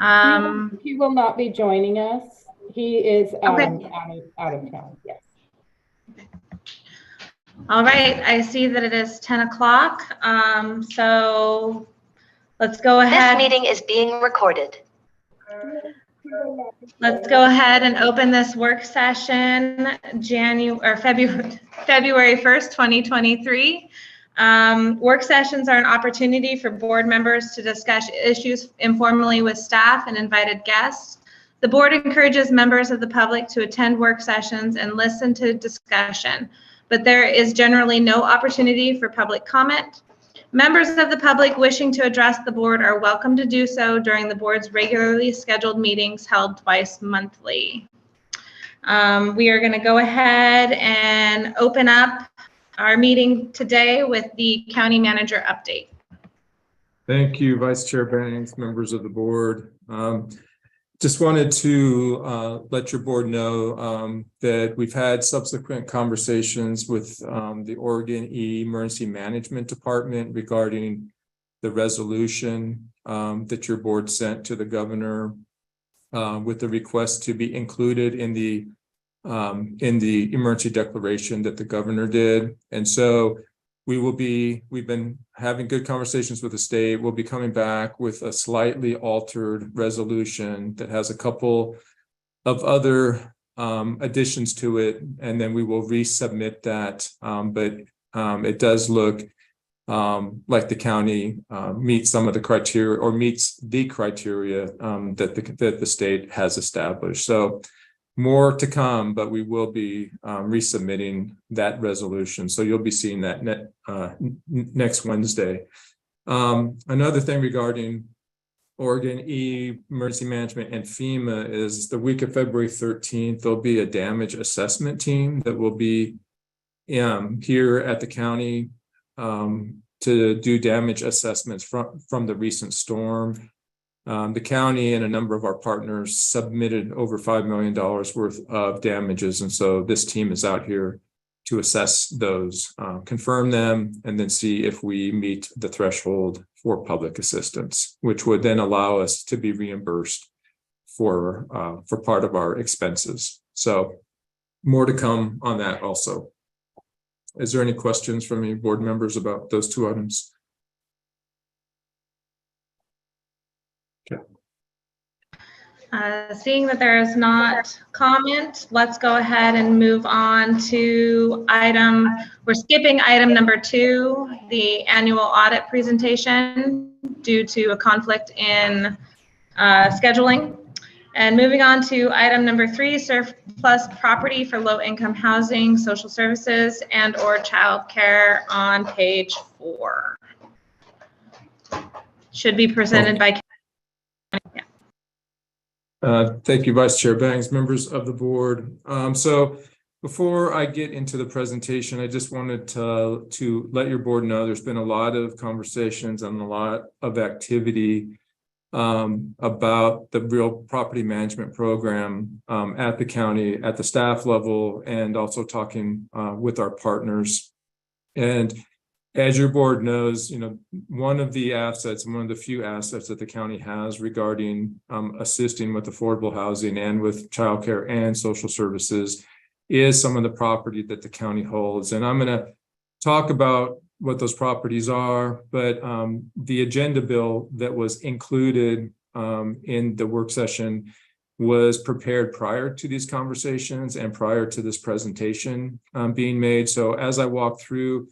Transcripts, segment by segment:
He will not be joining us. He is Okay. out of town. Yes. All right, I see that it is 10 o'clock. So let's go ahead. This meeting is being recorded. Let's go ahead and open this work session February 1st, 2023. Work sessions are an opportunity for board members to discuss issues informally with staff and invited guests. The board encourages members of the public to attend work sessions and listen to discussion, but there is generally no opportunity for public comment. Members of the public wishing to address the board are welcome to do so during the board's regularly scheduled meetings held twice monthly. We are going to go ahead and open up our meeting today with the county manager update. Thank you, Vice Chair Banks, members of the board. Just wanted to let your board know that we've had subsequent conversations with the Oregon Emergency Management Department regarding the resolution that your board sent to the governor with the request to be included in the emergency declaration that the governor did. And so we've been having good conversations with the state. We'll be coming back with a slightly altered resolution that has a couple of other additions to it, and then we will resubmit that. But it does look like the county meets some of the criteria, or meets the criteria that the state has established. So more to come, but we will be resubmitting that resolution. So you'll be seeing that next Wednesday. Another thing regarding Oregon Emergency Management and FEMA is the week of February 13th, there'll be a damage assessment team that will be here at the county to do damage assessments from the recent storm. The county and a number of our partners submitted over $5 million worth of damages. And so this team is out here to assess those, confirm them, and then see if we meet the threshold for public assistance, which would then allow us to be reimbursed for part of our expenses. So more to come on that also. Is there any questions from any board members about those two items? Seeing that there is not comment, let's go ahead and move on to we're skipping item number 2, the annual audit presentation due to a conflict in scheduling. And moving on to item number 3, surplus property for low-income housing, social services, and/or childcare on page 4. Should be presented by. Thank you, Vice Chair Bangs, members of the board. So before I get into the presentation, I just wanted to let your board know there's been a lot of conversations and a lot of activity about the real property management program at the county, at the staff level, and also talking with our partners. And as your board knows, one of the few assets that the county has regarding assisting with affordable housing and with childcare and social services is some of the property that the county holds. And I'm going to talk about what those properties are, but the agenda bill that was included in the work session was prepared prior to these conversations and prior to this presentation being made. So as I walk through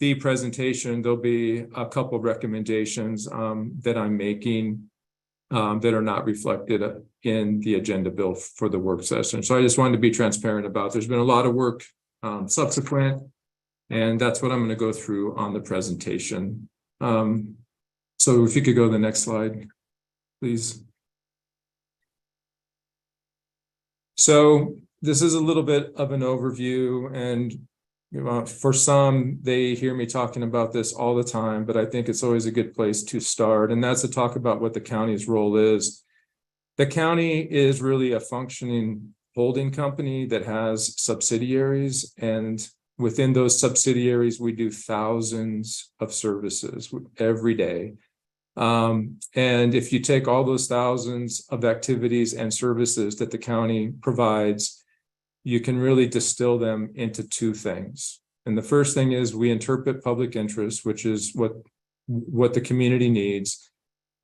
the presentation, there'll be a couple of recommendations that I'm making that are not reflected in the agenda bill for the work session. So I just wanted to be transparent about. There's been a lot of work subsequent, and that's what I'm going to go through on the presentation. So if you could go to the next slide, please. So this is a little bit of an overview, and for some, they hear me talking about this all the time, but I think it's always a good place to start. And that's to talk about what the county's role is. The county is really a functioning holding company that has subsidiaries. And within those subsidiaries, we do thousands of services every day. And if you take all those thousands of activities and services that the county provides, you can really distill them into two things. And the first thing is we interpret public interest, which is what the community needs.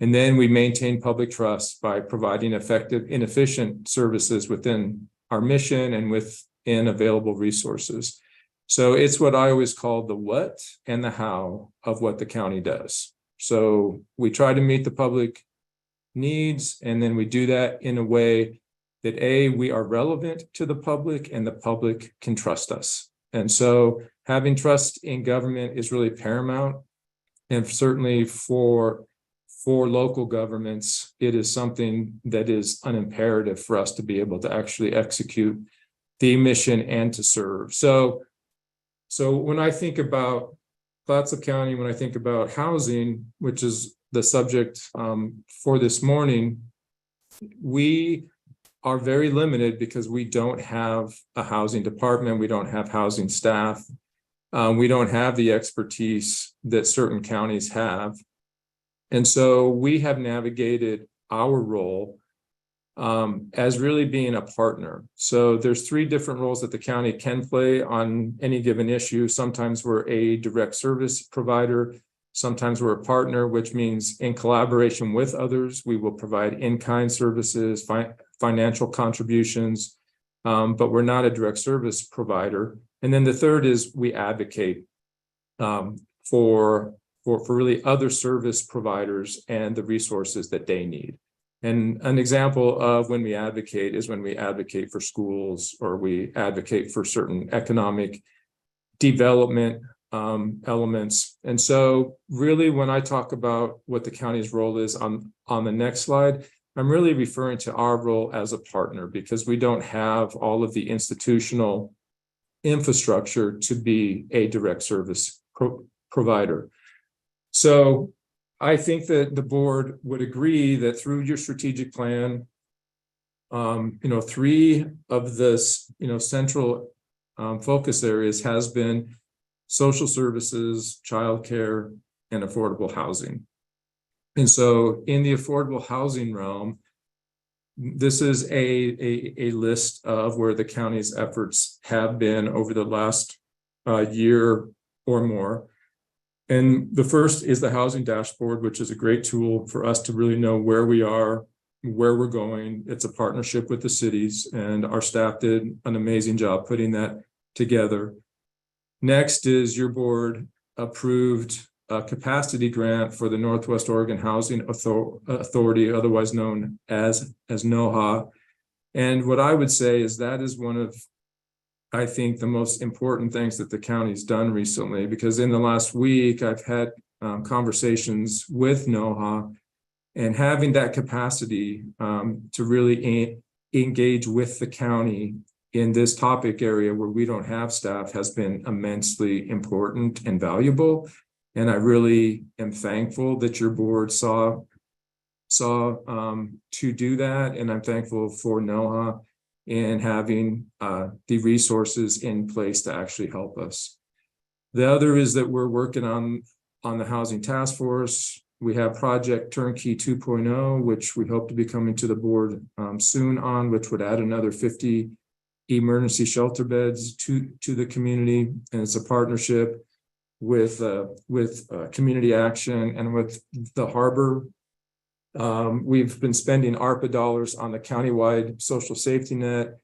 And then we maintain public trust by providing effective and efficient services within our mission and within available resources. So it's what I always call the what and the how of what the county does. So we try to meet the public needs, and then we do that in a way that we are relevant to the public and the public can trust us. And so having trust in government is really paramount. And certainly for local governments, it is something that is an imperative for us to be able to actually execute the mission and to serve. So when I think about Clatsop County, when I think about housing, which is the subject for this morning, we are very limited because we don't have a housing department, we don't have housing staff, we don't have the expertise that certain counties have. And so we have navigated our role as really being a partner. So there's three different roles that the county can play on any given issue. Sometimes we're a direct service provider. Sometimes we're a partner, which means in collaboration with others, we will provide in-kind services, financial contributions, but we're not a direct service provider. And then the third is we advocate for really other service providers and the resources that they need. And an example of when we advocate is when we advocate for schools, or we advocate for certain economic development elements. And so really when I talk about what the county's role is on the next slide, I'm really referring to our role as a partner, because we don't have all of the institutional infrastructure to be a direct service provider. So I think that the board would agree that through your strategic plan, three of this, central focus areas has been social services, childcare, and affordable housing. And so in the affordable housing realm, this is a list of where the county's efforts have been over the last year or more. And the first is the housing dashboard, which is a great tool for us to really know where we are, where we're going. It's a partnership with the cities, and our staff did an amazing job putting that together. Next is your board approved a capacity grant for the Northwest Oregon Housing Authority, otherwise known as NOHA. And what I would say is that is one of, I think, the most important things that the county's done recently, because in the last week, I've had conversations with NOHA, and having that capacity to really engage with the county in this topic area where we don't have staff has been immensely important and valuable. And I really am thankful that your board saw to do that. And I'm thankful for NOHA in having the resources in place to actually help us. The other is that we're working on the housing task force. We have Project Turnkey 2.0, which we hope to be coming to the board soon on, which would add another 50 emergency shelter beds to the community. And it's a partnership with Community Action and with the Harbor. We've been spending ARPA dollars on the countywide social safety net.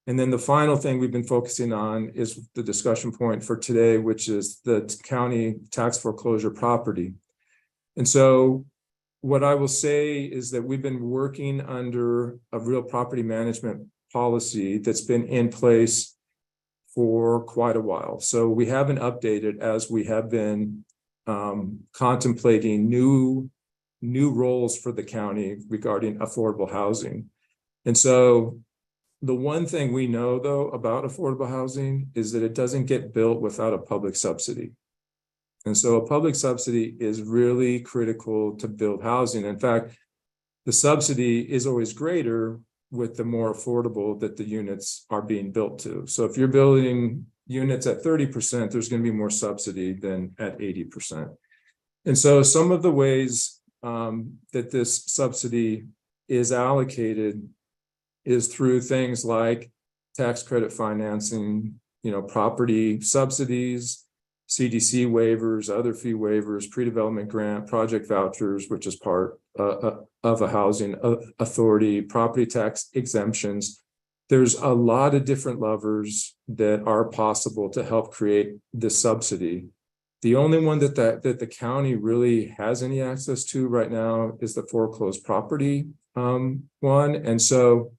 And then the final thing we've been focusing on is the discussion point for today, which is the county tax foreclosure property. And so what I will say is that we've been working under a real property management policy that's been in place for quite a while. So we haven't updated as we have been contemplating new roles for the county regarding affordable housing. And so the one thing we know, though, about affordable housing is that it doesn't get built without a public subsidy. And so a public subsidy is really critical to build housing. In fact, the subsidy is always greater with the more affordable that the units are being built to. So if you're building units at 30%, there's going to be more subsidy than at 80%. And so some of the ways that this subsidy is allocated is through things like tax credit financing, property subsidies, CDC waivers, other fee waivers, pre-development grant, project vouchers, which is part of a housing authority, property tax exemptions. There's a lot of different levers that are possible to help create this subsidy. The only one that the county really has any access to right now is the foreclosed property one. And so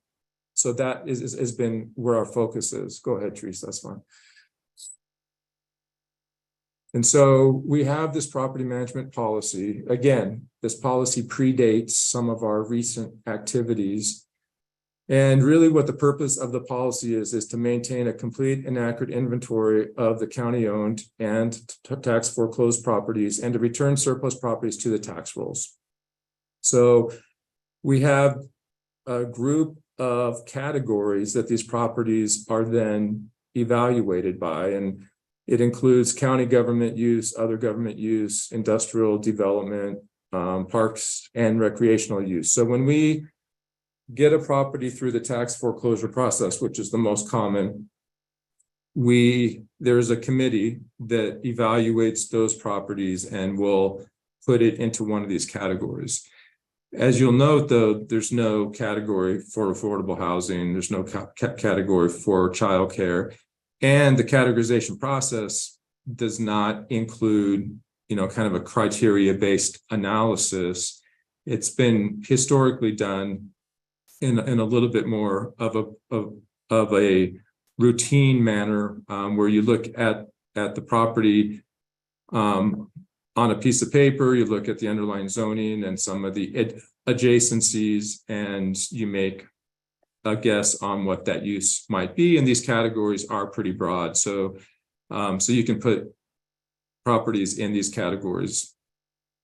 that has been where our focus is. Go ahead, Teresa, that's fine. And so we have this property management policy. Again, this policy predates some of our recent activities. And really what the purpose of the policy is to maintain a complete and accurate inventory of the county-owned and tax foreclosed properties and to return surplus properties to the tax rolls. So we have a group of categories that these properties are then evaluated by, and it includes county government use, other government use, industrial development, parks, and recreational use. So when we get a property through the tax foreclosure process, which is the most common, there's a committee that evaluates those properties and will put it into one of these categories. As you'll note, though, there's no category for affordable housing, there's no category for childcare, and the categorization process does not include, kind of a criteria-based analysis. It's been historically done in a little bit more of a routine manner, where you look at the property on a piece of paper, you look at the underlying zoning and some of the adjacencies, and you make a guess on what that use might be. And these categories are pretty broad. So you can put properties in these categories.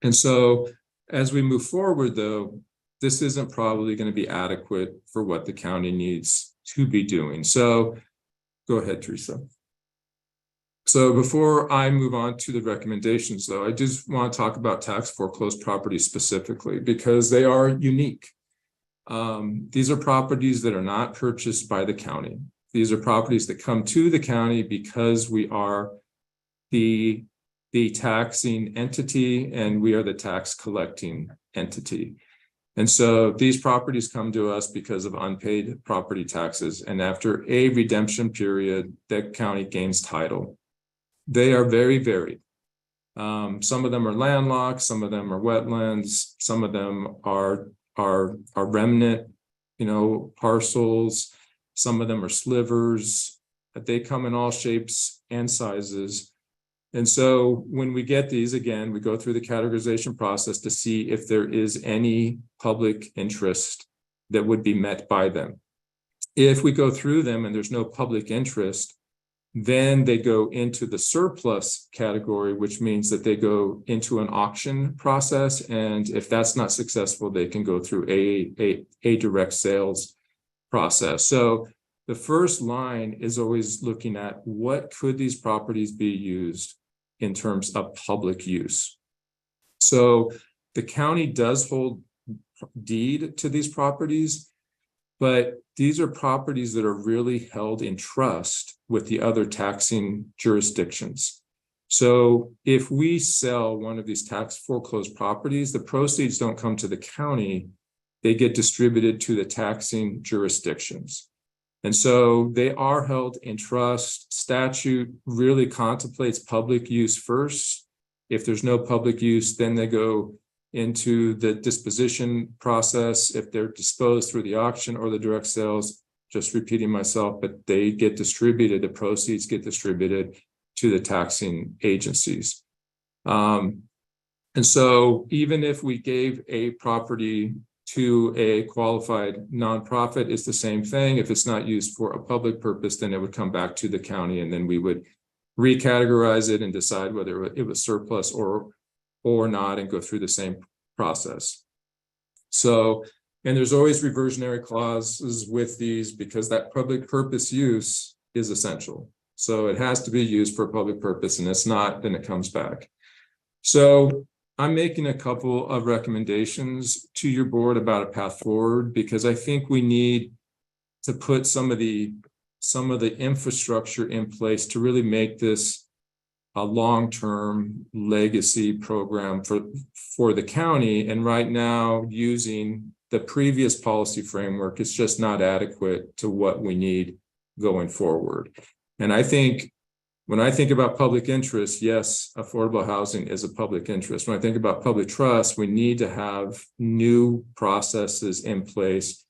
And so as we move forward, though, this isn't probably going to be adequate for what the county needs to be doing. So go ahead, Teresa. So before I move on to the recommendations, though, I just want to talk about tax foreclosed properties specifically because they are unique. These are properties that are not purchased by the county. These are properties that come to the county because we are the taxing entity and we are the tax collecting entity. And so these properties come to us because of unpaid property taxes. And after a redemption period, the county gains title. They are very varied. Some of them are landlocked, some of them are wetlands, some of them are remnant, parcels, some of them are slivers. They come in all shapes and sizes. And so when we get these, again, we go through the categorization process to see if there is any public interest that would be met by them. If we go through them and there's no public interest, then they go into the surplus category, which means that they go into an auction process. And if that's not successful, they can go through a direct sales process. So the first line is always looking at what could these properties be used in terms of public use. So the county does hold deed to these properties, but these are properties that are really held in trust with the other taxing jurisdictions. So if we sell one of these tax foreclosed properties, the proceeds don't come to the county, they get distributed to the taxing jurisdictions. And so they are held in trust. Statute really contemplates public use first. If there's no public use, then they go into the disposition process. If they're disposed through the auction or the direct sales, just repeating myself, but they get distributed, the proceeds get distributed to the taxing agencies. And so even if we gave a property to a qualified nonprofit, it's the same thing. If it's not used for a public purpose, then it would come back to the county, and then we would recategorize it and decide whether it was surplus or not, and go through the same process. So, and there's always reversionary clauses with these because that public purpose use is essential. So it has to be used for a public purpose, and it's not, then it comes back. So I'm making a couple of recommendations to your board about a path forward, because I think we need to put some of the infrastructure in place to really make this a long-term legacy program for the county. And right now, using the previous policy framework, it's just not adequate to what we need going forward. And I think when I think about public interest, yes, affordable housing is a public interest. When I think about public trust, we need to have new processes in place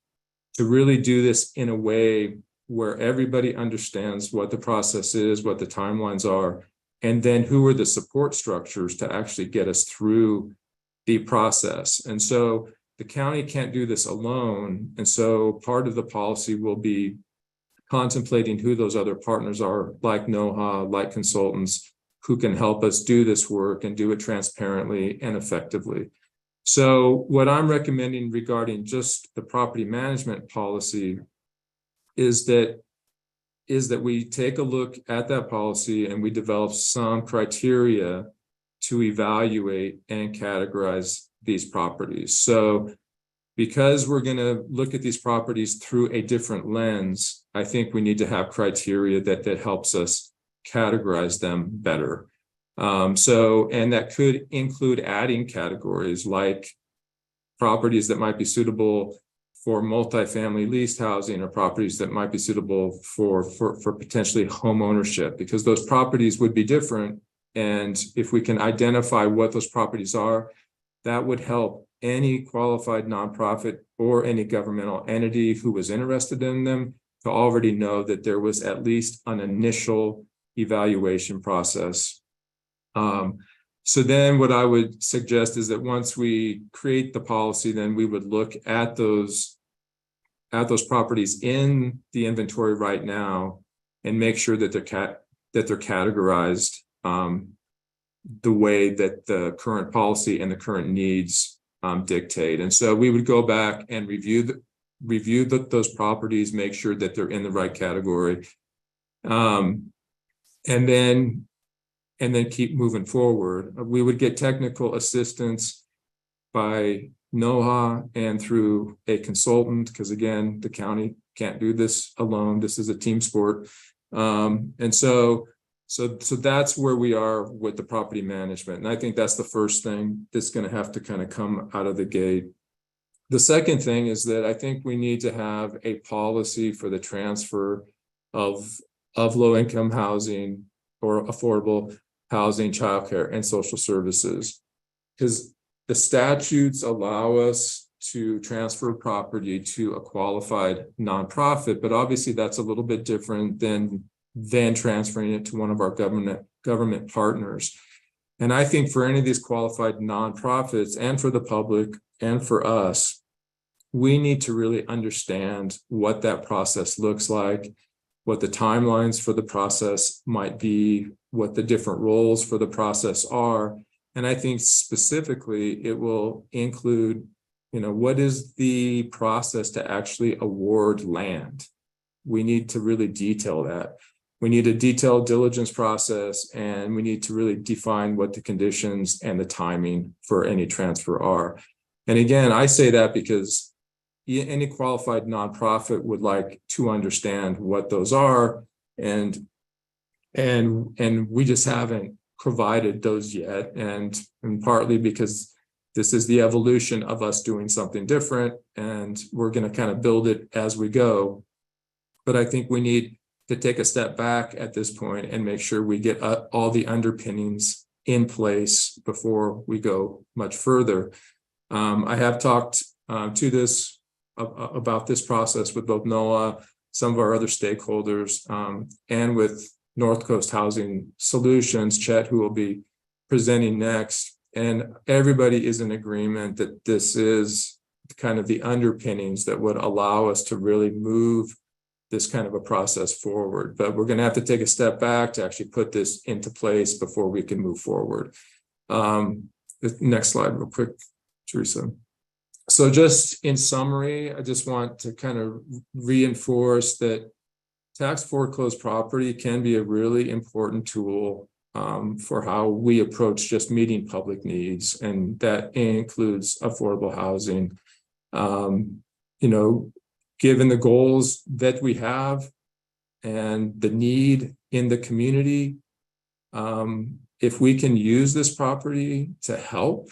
to really do this in a way where everybody understands what the process is, what the timelines are, and then who are the support structures to actually get us through the process. And so the county can't do this alone. And so part of the policy will be contemplating who those other partners are, like NOHA, like consultants, who can help us do this work and do it transparently and effectively. So what I'm recommending regarding just the property management policy is that we take a look at that policy and we develop some criteria to evaluate and categorize these properties. So because we're going to look at these properties through a different lens, I think we need to have criteria that helps us categorize them better. And that could include adding categories like properties that might be suitable for multifamily leased housing, or properties that might be suitable for potentially home ownership, because those properties would be different. And if we can identify what those properties are, that would help any qualified nonprofit or any governmental entity who was interested in them to already know that there was at least an initial evaluation process. So then what I would suggest is that once we create the policy, then we would look at those properties in the inventory right now and make sure that they're categorized the way that the current policy and the current needs dictate. And so we would go back and review those properties, make sure that they're in the right category, and then keep moving forward. We would get technical assistance by NOHA and through a consultant, because again, the county can't do this alone. This is a team sport. And so that's where we are with the property management. And I think that's the first thing that's going to have to kind of come out of the gate. The second thing is that I think we need to have a policy for the transfer of low-income housing or affordable housing, childcare, and social services, because the statutes allow us to transfer property to a qualified nonprofit, but obviously that's a little bit different than transferring it to one of our government partners. And I think for any of these qualified nonprofits, and for the public and for us, we need to really understand what that process looks like, what the timelines for the process might be, what the different roles for the process are. And I think specifically it will include, what is the process to actually award land? We need to really detail that. We need a detailed diligence process, and we need to really define what the conditions and the timing for any transfer are. And again, I say that because any qualified nonprofit would like to understand what those are, and we just haven't provided those yet, and partly because this is the evolution of us doing something different, and we're going to kind of build it as we go. But I think we need to take a step back at this point and make sure we get all the underpinnings in place before we go much further. I have talked about this process with both NOAA, some of our other stakeholders, and with North Coast Housing Solutions, Chet, who will be presenting next. And everybody is in agreement that this is kind of the underpinnings that would allow us to really move this kind of a process forward. But we're going to have to take a step back to actually put this into place before we can move forward. The next slide real quick, Teresa. So just in summary, I just want to kind of reinforce that tax foreclosed property can be a really important tool for how we approach just meeting public needs, and that includes affordable housing. Given the goals that we have and the need in the community, if we can use this property to help,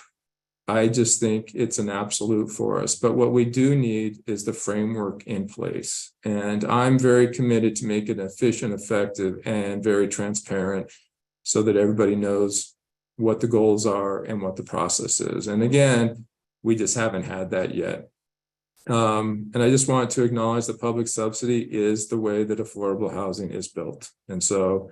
I just think it's an absolute for us. But what we do need is the framework in place. And I'm very committed to make it efficient, effective, and very transparent so that everybody knows what the goals are and what the process is. And again, we just haven't had that yet. And I just want to acknowledge that public subsidy is the way that affordable housing is built. And so,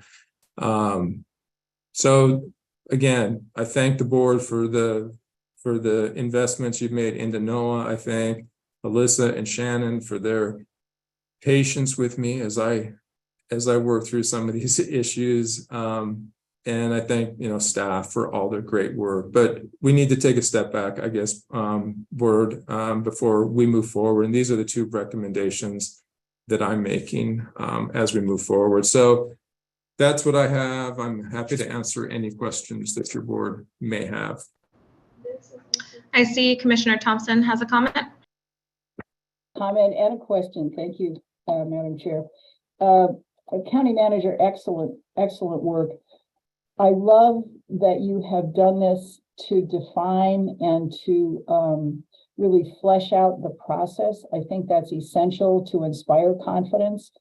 again, I thank the board for the investments you've made into NOAA. I thank Alyssa and Shannon for their patience with me as I work through some of these issues. And I thank staff for all their great work. But we need to take a step back, I guess, before we move forward. And these are the two recommendations that I'm making as we move forward. So that's what I have. I'm happy to answer any questions that your board may have. I see Commissioner Thompson has a comment. Comment and a question. Thank you, Madam Chair. County Manager, excellent work. I love that you have done this to define and to really flesh out the process. I think that's essential to inspire confidence.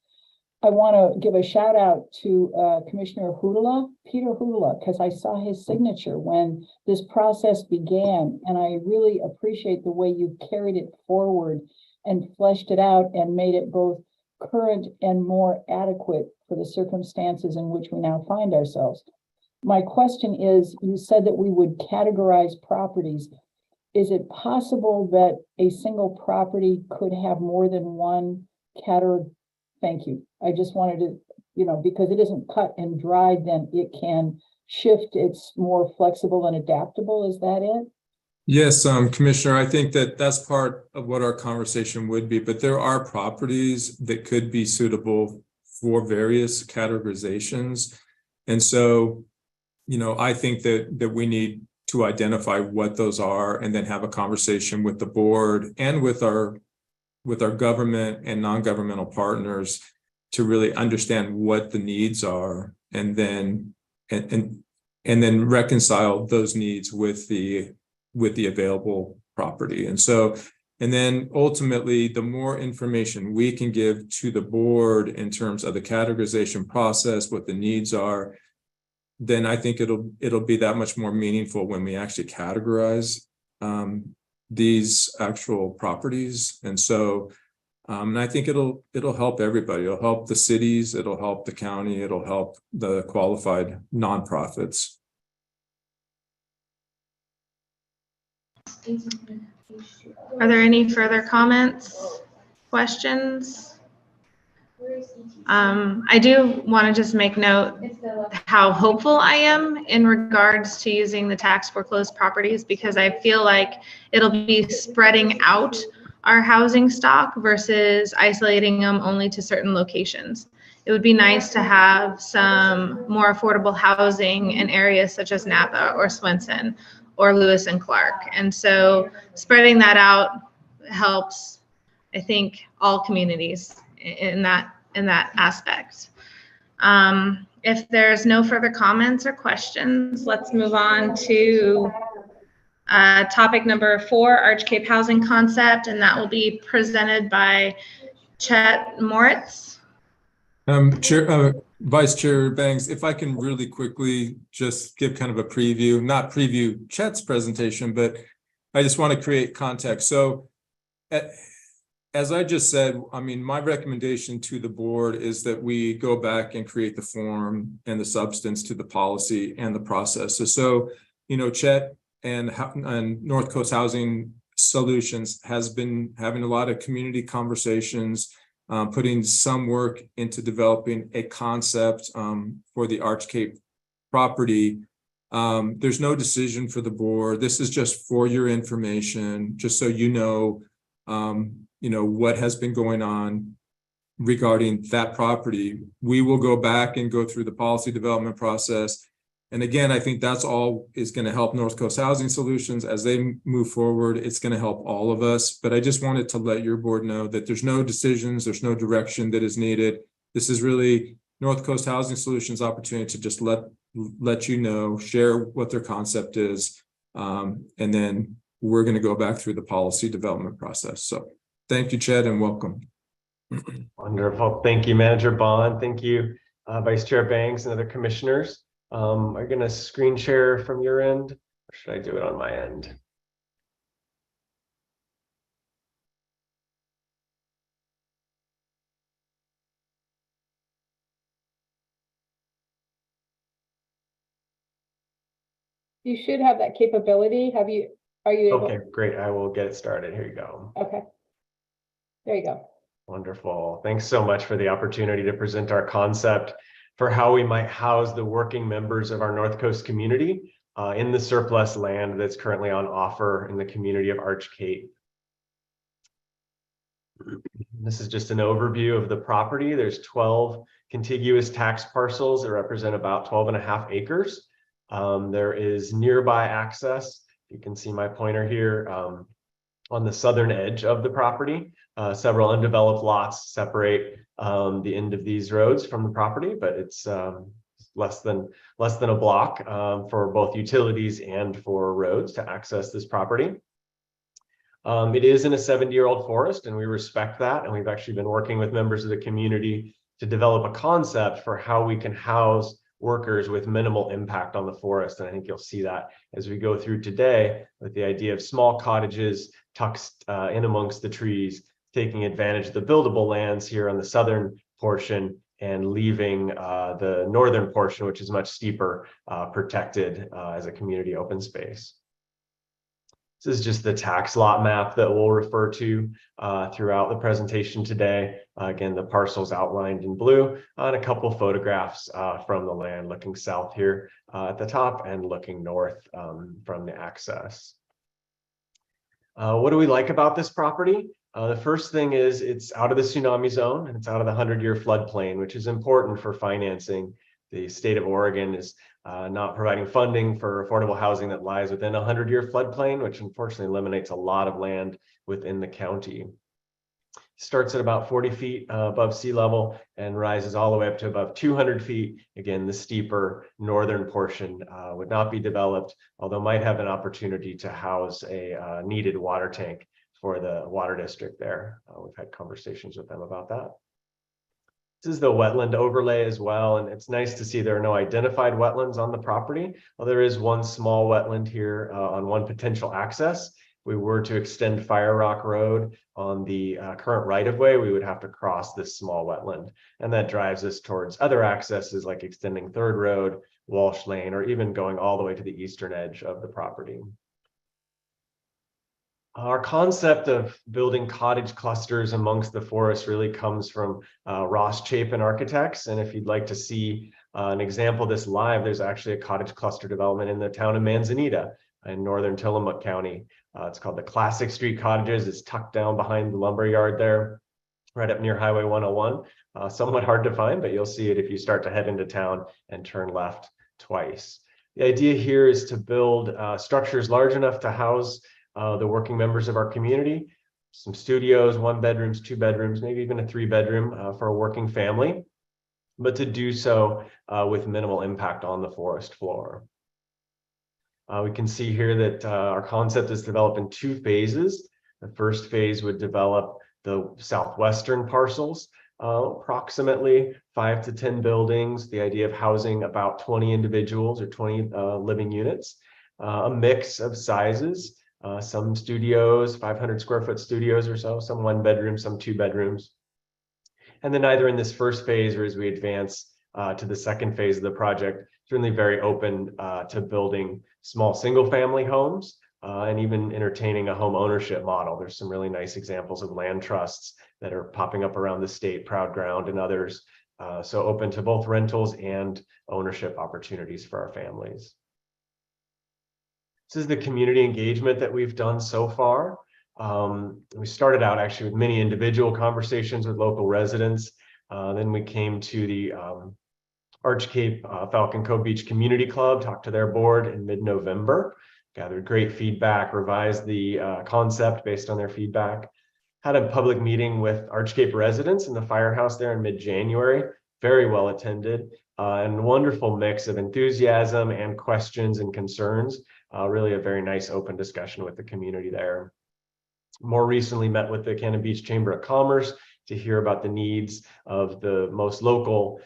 I want to give a shout out to Commissioner Peter Hudula, because I saw his signature when this process began, and I really appreciate the way you carried it forward and fleshed it out and made it both current and more adequate for the circumstances in which we now find ourselves. My question is, you said that we would categorize properties. Is it possible that a single property could have more than one category? Thank you. I just wanted to, because it isn't cut and dried, then it can shift. It's more flexible and adaptable. Is that it? Yes, Commissioner, I think that that's part of what our conversation would be, but there are properties that could be suitable for various categorizations. And so, I think that we need to identify what those are and then have a conversation with the board and with our government and non-governmental partners to really understand what the needs are, and then reconcile those needs with the available property. And then ultimately, the more information we can give to the board in terms of the categorization process, what the needs are, then I think it'll be that much more meaningful when we actually categorize these actual properties. And so, and I think it'll help everybody. It'll help the cities, it'll help the county, it'll help the qualified nonprofits. Are there any further comments, questions? I do want to just make note how hopeful I am in regards to using the tax foreclosed properties, because I feel like it'll be spreading out our housing stock versus isolating them only to certain locations. It would be nice to have some more affordable housing in areas such as Napa or Swenson or Lewis and Clark. And so spreading that out helps, I think, all communities in that aspect. If there's no further comments or questions, let's move on to topic number 4, Arch Cape Housing Concept, and that will be presented by Chet Moritz. Vice Chair Banks, if I can really quickly just give kind of a preview, not preview Chet's presentation, but I just want to create context. So as I just said, I mean, my recommendation to the board is that we go back and create the form and the substance to the policy and the process. So Chet and North Coast Housing Solutions has been having a lot of community conversations, putting some work into developing a concept for the Arch Cape property. There's no decision for the board. This is just for your information, just so you know what has been going on regarding that property. We will go back and go through the policy development process And again, I think that's all is going to help North Coast Housing Solutions as they move forward. It's going to help all of us. But I just wanted to let your board know that there's no decisions, there's no direction that is needed. This is really North Coast Housing Solutions' opportunity to just let you know, share what their concept is, and then we're going to go back through the policy development process. So thank you, Ched, and welcome. Wonderful. Thank you, Manager Bond. Thank you, Vice Chair Banks and other commissioners. Are you going to screen share from your end, or should I do it on my end? You should have that capability. Are you able? Okay, great. I will get it started. Here you go. Okay. There you go. Wonderful. Thanks so much for the opportunity to present our concept for how we might house the working members of our North Coast community in the surplus land that's currently on offer in the community of Arch Cape. This is just an overview of the property. There's 12 contiguous tax parcels that represent about 12.5 acres. There is nearby access. You can see my pointer here on the southern edge of the property. Several undeveloped lots separate the end of these roads from the property, but it's less than a block for both utilities and for roads to access this property. It is in a 70-year-old forest, and we respect that. And we've actually been working with members of the community to develop a concept for how we can house workers with minimal impact on the forest. And I think you'll see that as we go through today with the idea of small cottages tucked in amongst the trees, taking advantage of the buildable lands here on the southern portion and leaving the northern portion, which is much steeper, protected as a community open space. This is just the tax lot map that we'll refer to throughout the presentation today. Again, the parcels outlined in blue and a couple photographs from the land looking south here at the top and looking north from the access. What do we like about this property? The first thing is it's out of the tsunami zone and it's out of the 100-year floodplain, which is important for financing. The state of Oregon is not providing funding for affordable housing that lies within a 100-year floodplain, which unfortunately eliminates a lot of land within the county. Starts at about 40 feet above sea level and rises all the way up to above 200 feet. Again, the steeper northern portion would not be developed, although might have an opportunity to house a needed water tank for the water district there. We've had conversations with them about that. This is the wetland overlay as well, and it's nice to see there are no identified wetlands on the property. Well, there is one small wetland here on one potential access. If we were to extend Fire Rock Road on the current right-of-way, we would have to cross this small wetland, and that drives us towards other accesses like extending Third Road, Walsh Lane, or even going all the way to the eastern edge of the property. Our concept of building cottage clusters amongst the forest really comes from Ross Chapin Architects. And if you'd like to see an example of this live, there's actually a cottage cluster development in the town of Manzanita in northern Tillamook County. It's called the Classic Street Cottages. It's tucked down behind the lumber yard there, right up near Highway 101. Somewhat hard to find, but you'll see it if you start to head into town and turn left twice. The idea here is to build structures large enough to house the working members of our community, some studios, 1 bedrooms, 2 bedrooms, maybe even a 3-bedroom for a working family, but to do so with minimal impact on the forest floor. We can see here that our concept is developed in 2 phases. The first phase would develop the southwestern parcels, approximately 5 to 10 buildings, the idea of housing about 20 individuals or 20 living units, a mix of sizes. Some studios, 500 square foot studios or so, some 1 bedroom, some 2 bedrooms. And then either in this first phase or as we advance to the second phase of the project, certainly very open to building small single family homes and even entertaining a home ownership model. There's some really nice examples of land trusts that are popping up around the state, Proud Ground and others. So open to both rentals and ownership opportunities for our families. This is the community engagement that we've done so far. We started out actually with many individual conversations with local residents. Then we came to the Arch Cape Falcon Cove Beach Community Club talked to their board in mid-November, gathered great feedback, revised the concept based on their feedback. Had a public meeting with Arch Cape residents in the firehouse there in mid-January, very well attended, and wonderful mix of enthusiasm and questions and concerns. Really a very nice open discussion with the community there. More recently met with the Cannon Beach Chamber of Commerce to hear about the needs of the most local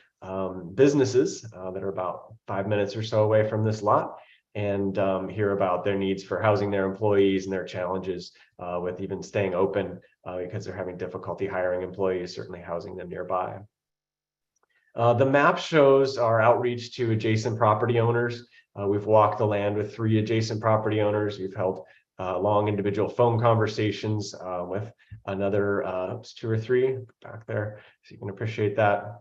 businesses that are about 5 minutes or so away from this lot, and hear about their needs for housing their employees and their challenges with even staying open because they're having difficulty hiring employees, certainly housing them nearby. The map shows our outreach to adjacent property owners. We've walked the land with 3 adjacent property owners. We've held long individual phone conversations with another 2 or 3 back there, so you can appreciate that.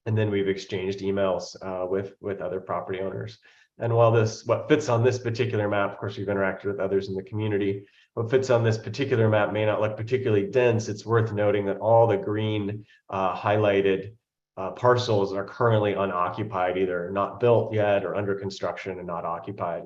And then we've exchanged emails with other property owners. And while what fits on this particular map, of course, we've interacted with others in the community, what fits on this particular map may not look particularly dense. It's worth noting that all the green highlighted parcels are currently unoccupied, either not built yet or under construction and not occupied.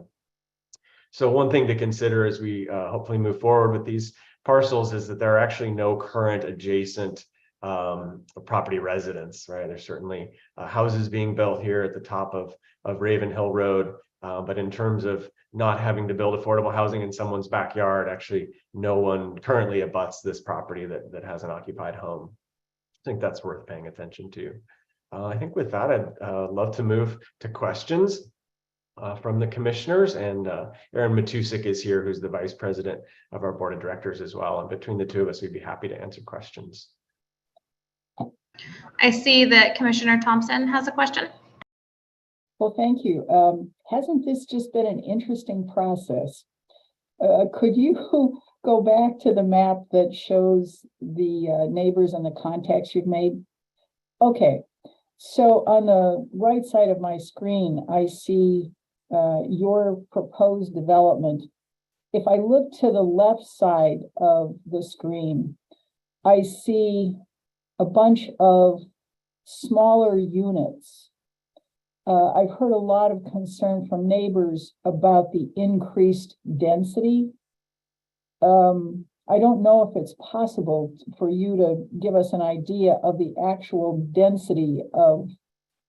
So one thing to consider as we hopefully move forward with these parcels is that there are actually no current adjacent property residents, right? There's certainly houses being built here at the top of Raven Hill Road, but in terms of not having to build affordable housing in someone's backyard, actually no one currently abuts this property that has an occupied home. I think that's worth paying attention to. I think with that, I'd love to move to questions from the commissioners, and Aaron Matusik is here, who's the vice president of our board of directors as well. And between the 2 of us, we'd be happy to answer questions. I see that Commissioner Thompson has a question. Well, thank you. Hasn't this just been an interesting process? Could you go back to the map that shows the neighbors and the contacts you've made? Okay, so on the right side of my screen, I see your proposed development. If I look to the left side of the screen, I see a bunch of smaller units. I've heard a lot of concern from neighbors about the increased density. I don't know if it's possible for you to give us an idea of the actual density of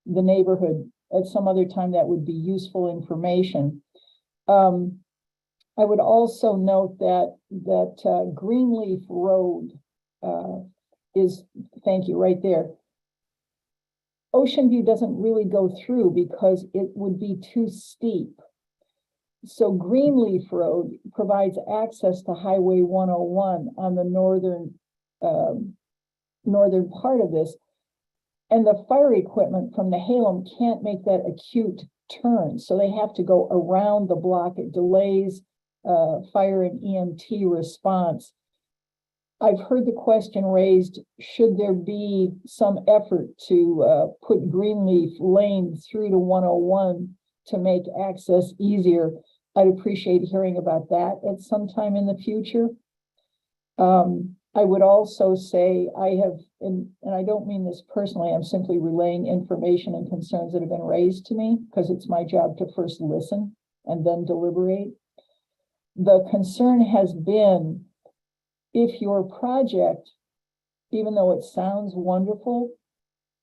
the neighborhood. At some other time, that would be useful information. I would also note that Greenleaf Road is, thank you, right there. Ocean View doesn't really go through because it would be too steep. So Greenleaf Road provides access to Highway 101 on the northern part of this. And the fire equipment from the Halem can't make that acute turn. So they have to go around the block. It delays fire and EMT response. I've heard the question raised, should there be some effort to put Greenleaf Lane through to 101 to make access easier? I'd appreciate hearing about that at some time in the future. I would also say I have, and I don't mean this personally, I'm simply relaying information and concerns that have been raised to me because it's my job to first listen and then deliberate. The concern has been, if your project, even though it sounds wonderful,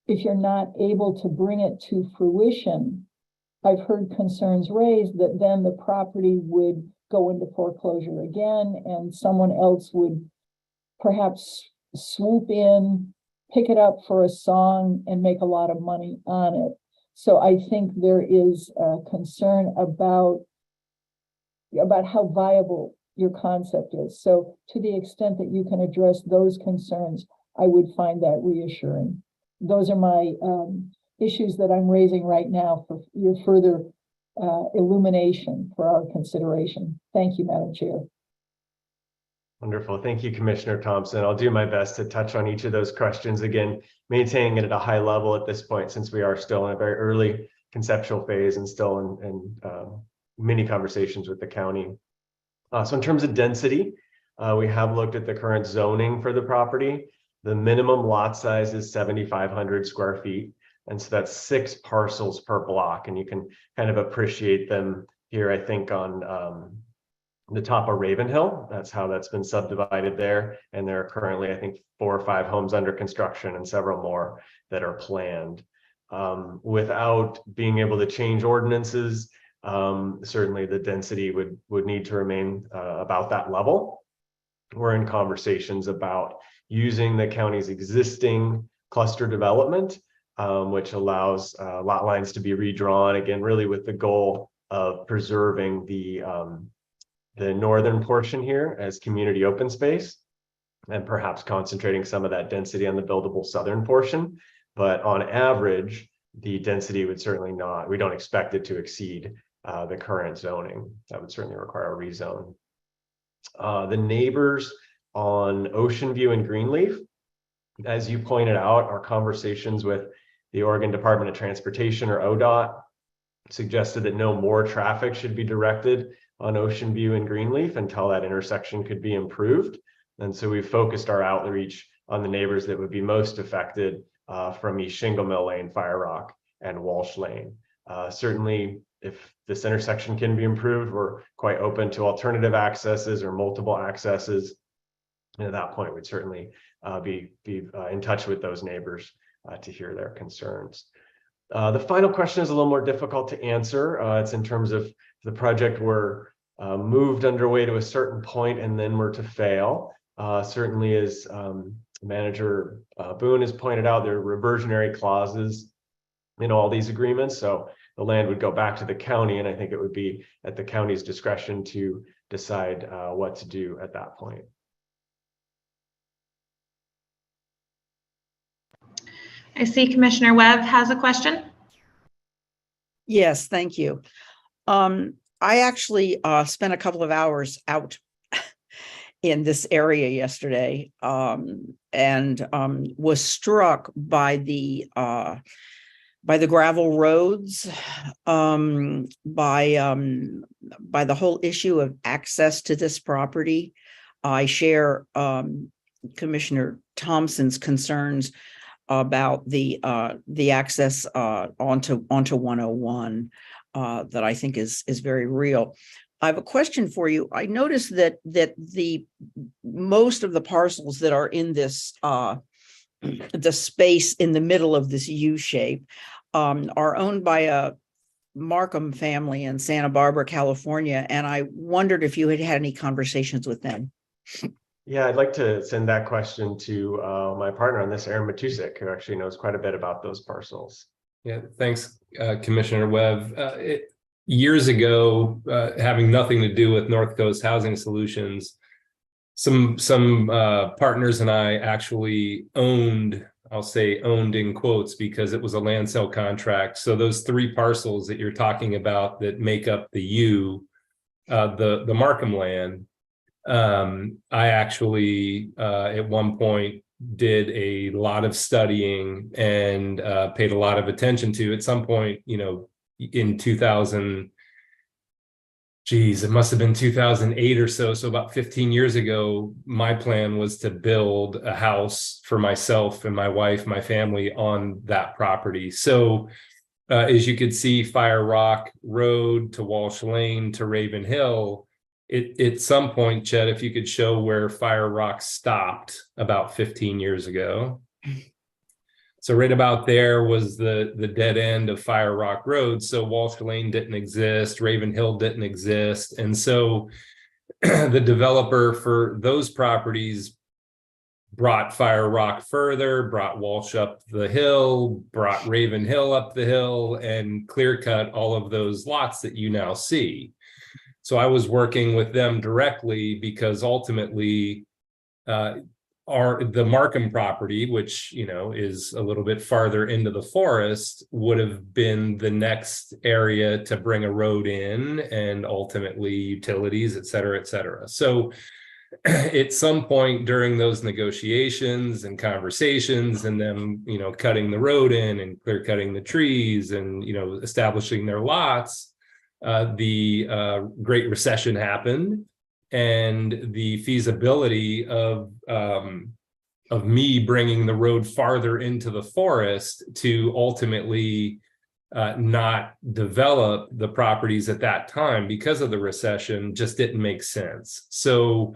if you're not able to bring it to fruition, I've heard concerns raised that then the property would go into foreclosure again and someone else would perhaps swoop in, pick it up for a song and make a lot of money on it. So I think there is a concern about how viable your concept is. So to the extent that you can address those concerns, I would find that reassuring. Those are my issues that I'm raising right now for your further illumination for our consideration. Thank you, Madam Chair. Wonderful. Thank you, Commissioner Thompson. I'll do my best to touch on each of those questions, again, maintaining it at a high level at this point, since we are still in a very early conceptual phase and still in many conversations with the county. So in terms of density, we have looked at the current zoning for the property. The minimum lot size is 7,500 square feet. And so that's 6 parcels per block, and you can kind of appreciate them here, I think, on the top of Ravenhill. That's how that's been subdivided there. And there are currently, I think, 4 or 5 homes under construction and several more that are planned. Without being able to change ordinances, certainly the density would need to remain about that level. We're in conversations about using the county's existing cluster development, which allows lot lines to be redrawn, again, really with the goal of preserving the northern portion here as community open space, and perhaps concentrating some of that density on the buildable southern portion. But on average, the density would certainly not, we don't expect it to exceed the current zoning. That would certainly require a rezone. The neighbors on Ocean View and Greenleaf, as you pointed out, our conversations with the Oregon Department of Transportation, or ODOT, suggested that no more traffic should be directed on Ocean View and Greenleaf until that intersection could be improved. And so we focused our outreach on the neighbors that would be most affected from East Shingle Mill Lane, Fire Rock, and Walsh Lane. Certainly, if this intersection can be improved, we're quite open to alternative accesses or multiple accesses. And at that point, we'd certainly be in touch with those neighbors to hear their concerns. The final question is a little more difficult to answer. It's in terms of the project were moved underway to a certain point and then were to fail. Certainly, as Manager Boone has pointed out, there are reversionary clauses in all these agreements. So the land would go back to the county, and I think it would be at the county's discretion to decide what to do at that point. I see Commissioner Webb has a question. Yes, thank you. I actually spent a couple of hours out in this area yesterday, and was struck by the gravel roads, by the whole issue of access to this property. I share Commissioner Thompson's concerns about the access onto 101 that I think is very real. I have a question for you. I noticed that the most of the parcels that are in this the space in the middle of this U shape are owned by a Markham family in Santa Barbara, California, and I wondered if you had had any conversations with them. Yeah, I'd like to send that question to my partner on this, Aaron Matusik, who actually knows quite a bit about those parcels. Yeah, thanks, Commissioner Webb. Years ago, having nothing to do with North Coast Housing Solutions, some partners and I actually owned, I'll say owned in quotes because it was a land sale contract. So those 3 parcels that you're talking about that make up the U, the Markham land, I actually at one point did a lot of studying and paid a lot of attention to. At some point, you know, in 2000, geez, it must have been 2008 or so. So about 15 years ago, my plan was to build a house for myself and my wife, my family on that property. So as you could see, Fire Rock Road to Walsh Lane to Raven Hill, at some point, Chet, if you could show where Fire Rock stopped about 15 years ago. So right about there was the dead end of Fire Rock Road. So Walsh Lane didn't exist, Raven Hill didn't exist. And so the developer for those properties brought Fire Rock further, brought Walsh up the hill, brought Raven Hill up the hill, and clear cut all of those lots that you now see. So I was working with them directly because ultimately the Markham property, which, you know, is a little bit farther into the forest, would have been the next area to bring a road in and ultimately utilities, et cetera, et cetera. So at some point during those negotiations and conversations and them, you know, cutting the road in and clear cutting the trees and, you know, establishing their lots, the Great Recession happened, and the feasibility of me bringing the road farther into the forest to ultimately not develop the properties at that time because of the recession just didn't make sense. So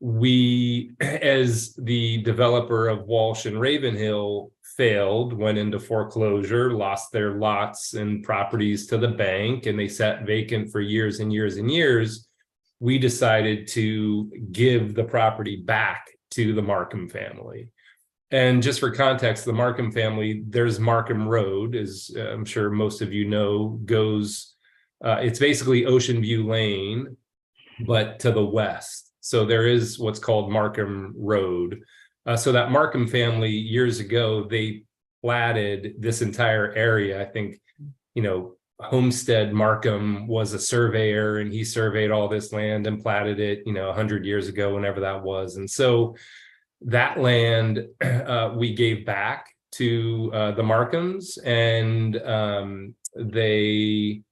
we, as the developer of Walsh and Ravenhill, failed, went into foreclosure, lost their lots and properties to the bank, and they sat vacant for years and years and years. We decided to give the property back to the Markham family. And just for context, the Markham family, there's Markham Road, as I'm sure most of you know, goes, it's basically Ocean View Lane, but to the west. So there is what's called Markham Road. So that Markham family, years ago, they platted this entire area. I think, you know, Homestead Markham was a surveyor, and he surveyed all this land and platted it, you know, 100 years ago, whenever that was. And so that land we gave back to the Markhams, and they've,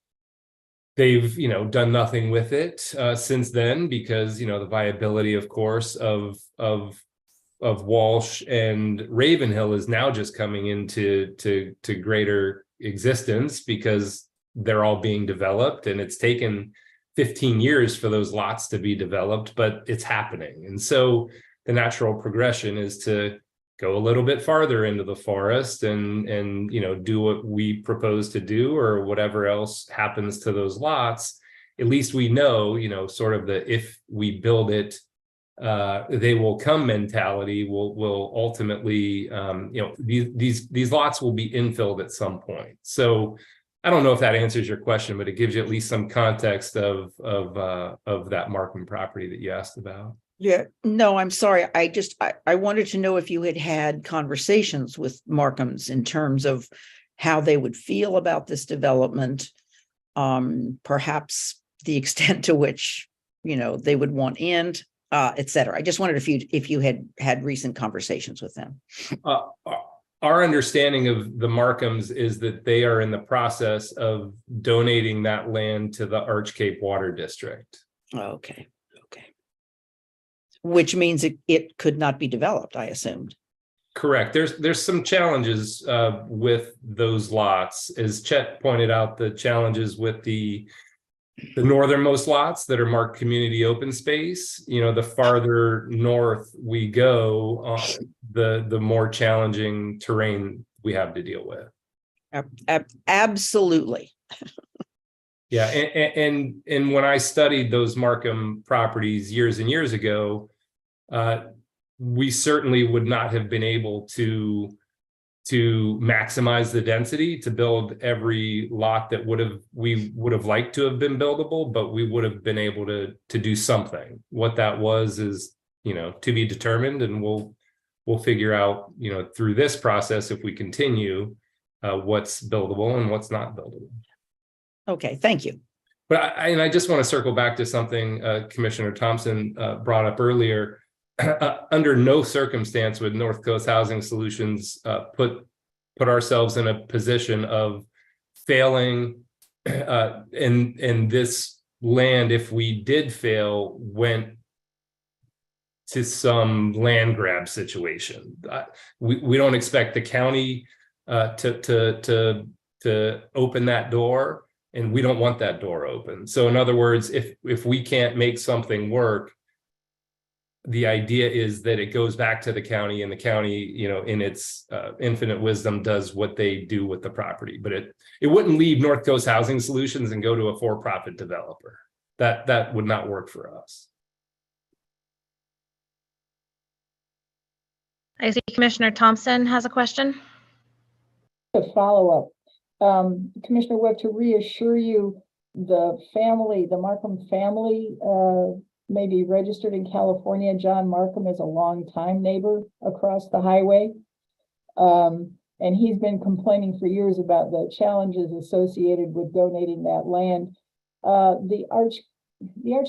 you know, done nothing with it since then, because, you know, the viability, of course, of Walsh and Ravenhill is now just coming into greater existence, because they're all being developed, and it's taken 15 years for those lots to be developed, but it's happening. And so the natural progression is to go a little bit farther into the forest and you know, do what we propose to do, or whatever else happens to those lots. At least we know, you know, sort of the, if we build it, they will come mentality will ultimately, you know, these lots will be infilled at some point. So I don't know if that answers your question, but it gives you at least some context of that Markham property that you asked about. Yeah, no, I'm sorry. I wanted to know if you had had conversations with Markhams in terms of how they would feel about this development, perhaps the extent to which, you know, they would want in, et cetera. I just wondered if you had recent conversations with them. Our understanding of the Markhams is that they are in the process of donating that land to the Arch Cape Water District. Okay. Which means it could not be developed, I assumed. Correct. There's some challenges with those lots. As Chet pointed out, the challenges with the northernmost lots that are marked community open space. You know, the farther north we go, the more challenging terrain we have to deal with. Absolutely. Yeah, and when I studied those Markham properties years and years ago, we certainly would not have been able to maximize the density to build every lot that we would have liked to have been buildable, but we would have been able to do something. What that was is, you know, to be determined, and we'll figure out, you know, through this process, if we continue, what's buildable and what's not buildable. Okay, thank you. But I just want to circle back to something Commissioner Thompson brought up earlier. Under no circumstance would North Coast Housing Solutions put ourselves in a position of failing, and this land, if we did fail, went to some land grab situation. We don't expect the county to open that door, and we don't want that door open. So in other words, if we can't make something work, the idea is that it goes back to the county, and the county, you know, in its infinite wisdom, does what they do with the property. But it wouldn't leave North Coast Housing Solutions and go to a for-profit developer. That would not work for us. I see Commissioner Thompson has a question. A follow-up. Commissioner Webb, to reassure you, the Markham family may be registered in California. John Markham is a longtime neighbor across the highway. And he's been complaining for years about the challenges associated with donating that land. The Arch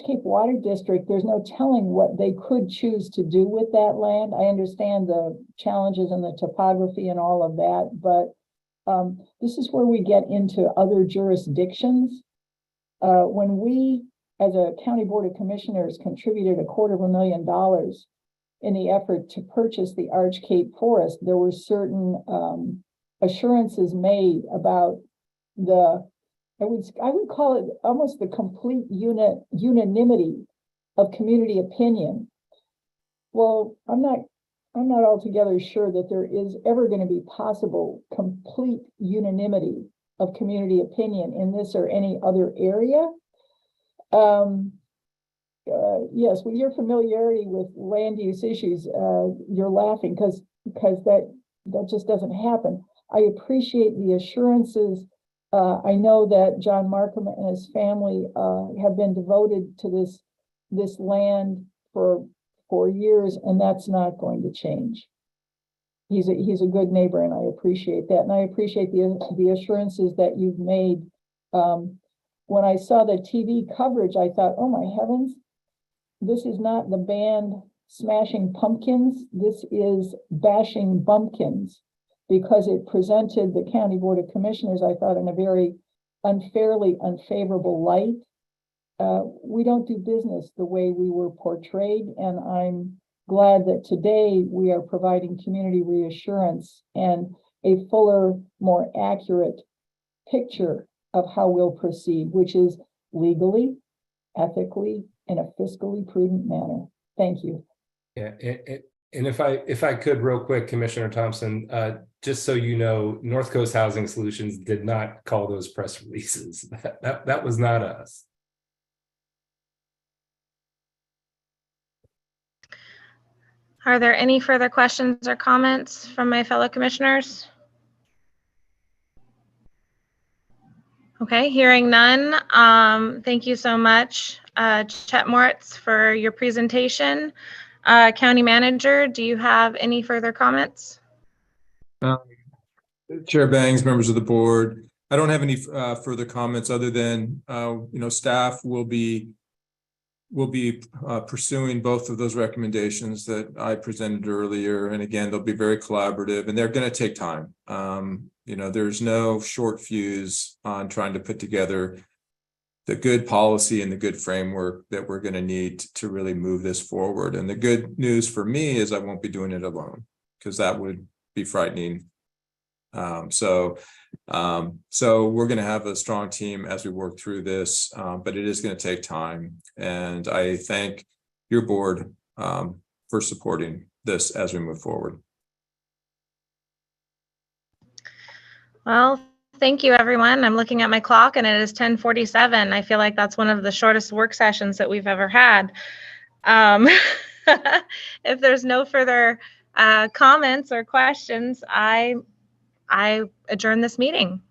Cape Water District, there's no telling what they could choose to do with that land. I understand the challenges and the topography and all of that, but this is where we get into other jurisdictions. When we, as a county board of commissioners, contributed $250,000 in the effort to purchase the Arch Cape Forest, there were certain assurances made about I would call it almost the complete unanimity of community opinion. Well, I'm not altogether sure that there is ever going to be possible complete unanimity of community opinion in this or any other area. Yes, with your familiarity with land use issues, you're laughing because that just doesn't happen. I appreciate the assurances. I know that John Markham and his family have been devoted to this land for years, and that's not going to change. He's a good neighbor, and I appreciate that. And I appreciate the assurances that you've made. When I saw the TV coverage, I thought, oh my heavens, this is not the band Smashing Pumpkins. This is Bashing Bumpkins, because it presented the County Board of Commissioners, I thought, in a very unfairly unfavorable light. We don't do business the way we were portrayed, and I'm glad that today we are providing community reassurance and a fuller, more accurate picture of how we'll proceed, which is legally, ethically, in a fiscally prudent manner. Thank you. Yeah, and if I could real quick, Commissioner Thompson, just so you know, North Coast Housing Solutions did not call those press releases. That was not us. Are there any further questions or comments from my fellow commissioners? Okay, hearing none. Thank you so much, Chet Moritz, for your presentation. County Manager, do you have any further comments? Chair Bangs, members of the board, I don't have any further comments other than staff will be pursuing both of those recommendations that I presented earlier, and again, they'll be very collaborative, and they're going to take time. There's no short fuse on trying to put together the good policy and the good framework that we're going to need to really move this forward. And the good news for me is I won't be doing it alone, because that would be frightening. So we're going to have a strong team as we work through this, but it is going to take time. And I thank your board for supporting this as we move forward. Well, thank you, everyone. I'm looking at my clock and it is 10:47. I feel like that's one of the shortest work sessions that we've ever had. If there's no further comments or questions, I adjourn this meeting.